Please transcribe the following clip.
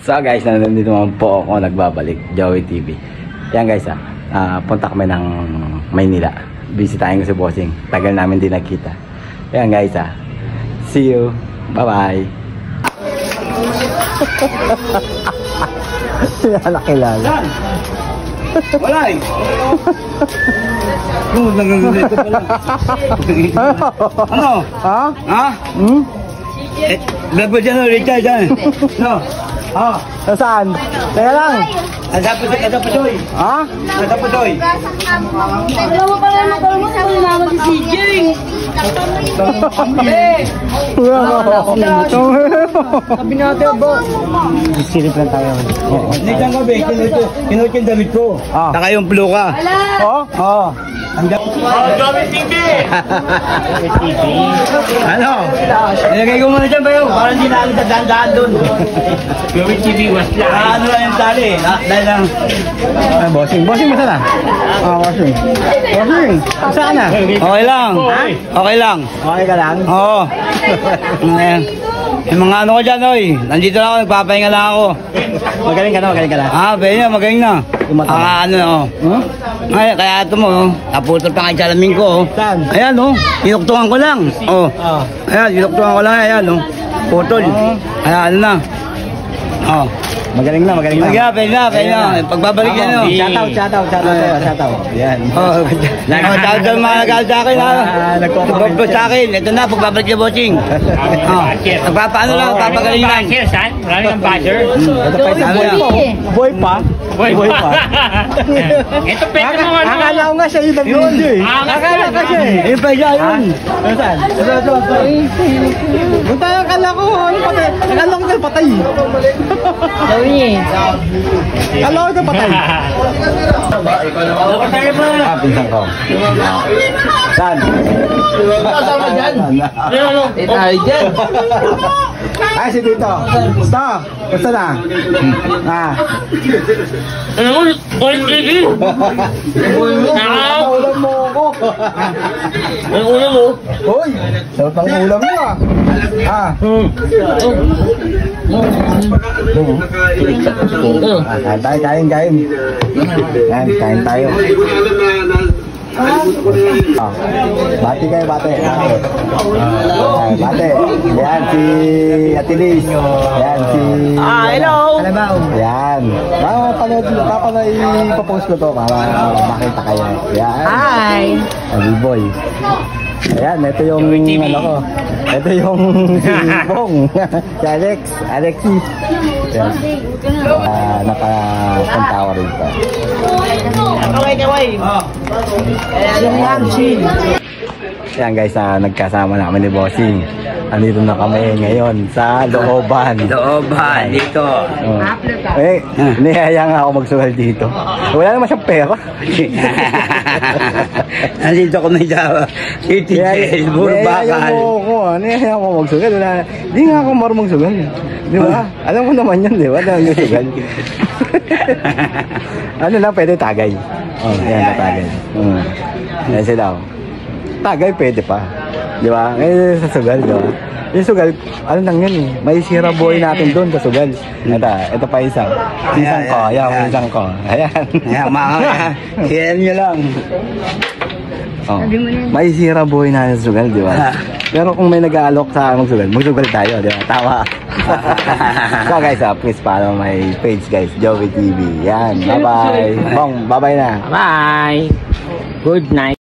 So guys, nandito naman po ako nagbabalik, Joey TV. Yan guys, punta kami ng Maynila. Bisitahin ko si Bossing. Tagal namin din nakita. Yan guys, see you. Bye-bye. Yan nakilala. Wala eh. Nagagulito pala. Ano? Ha? Ha? Hmm? Dapat dyan ulit tayo dyan. No? Ha? Saan? Teka lang. Ada Pusoy. Ha? Ada Pusoy. Dalawa pa lang ako sa mama si CJ. Sabi natin ba? Silip lang tayo. Nitang gabi, kinulit yung damit ko. Saka yung pluka. Oh? Oo. Joey TV! Ano? Nilagay ko muna dyan ba yun? Parang hindi na ako dadaan doon. Joey TV was lang. Ano lang yung tali? Dahil lang. Bossing. Bossing mo sana? Bossing. Bossing. Saan na? Okay lang. Okay lang. Okay ka lang? Oo. Ayan. Yung mga ano ko dyan, oy. Nandito lang ako, nagpapahinga lang ako. Magaling ka na, magaling ka na. Pwede na, magaling na. Ano, Hmm? Ay, kaya ito mo, naputol pa nga yung salamin ko. Saan? Ayan, pinuktukan ko lang. Ayan, pinuktukan ko lang, ayan, putol. Ayan, ano na. Magaling na, magaling na. Pwede na. Pagbabalik yan, Shoutout. Yan. Nagkakataon sa mga nagkakataon sa akin, nagpapapos sa akin. Ito na, pagbabalik yung bossing. Nagpapaano lang, papagaling lang. Marami ng buzzer. Ito pa yung boy pa. Ito pwede mo ano. Akala ko nga siya yung nag-video eh. Akala ka siya eh. Yung pa siya, yun. Saan? Ito. Punta, akala ko, ano patay? Akala ko na patay. Akala ko na patay. Pinsan ko. Saan? Kasama dyan. Tayo dyan. Ay, si Tito. Gusto na? Ano mo? Boy TV? Ulam mo ako. Ano ulam mo? Hoy, sarap ang ulam mo Kain tayo. Kain tayo. Bati kayo, bate. Bate. Yan si Atilis. Yan si... Hello. Yan. Papanood ipapost ko to para makita kayo. Yan. Hi. Boy. Ayan, ito yung ano ko. Ito yung si Bong. Si Alexis. Yan. Nakapuntawa rin pa. Yan guys, nagkasama namin ni Bossing. Andito na kami ngayon sa looban. Dito. Nihaya nga ako magsugal dito. Wala naman siyang pera. Nandito ko na sa City Jail, Burbacal. Nihaya ako magsugal. Hindi nga ako marunong sugal. Di ba? Alam mo naman yan, di ba? Alam mo sugal. Ano lang, pwede tagay. Yan, tagay. Yan sila. Tagay pwede pa. Di ba? Ngayon sa sugal, di ba? Yung sugal, ano lang yun eh. May sira buhay natin doon sa sugal. Ito pa isang. Isang ko. Ayan. Ayan nyo lang. May sira buhay natin sa sugal, di ba? Pero kung may nag-aalok sa magsugal tayo, di ba? Tama. So guys, please follow my page guys, Joey TV. Yan, bye-bye. Bong, bye-bye na. Bye. Good night.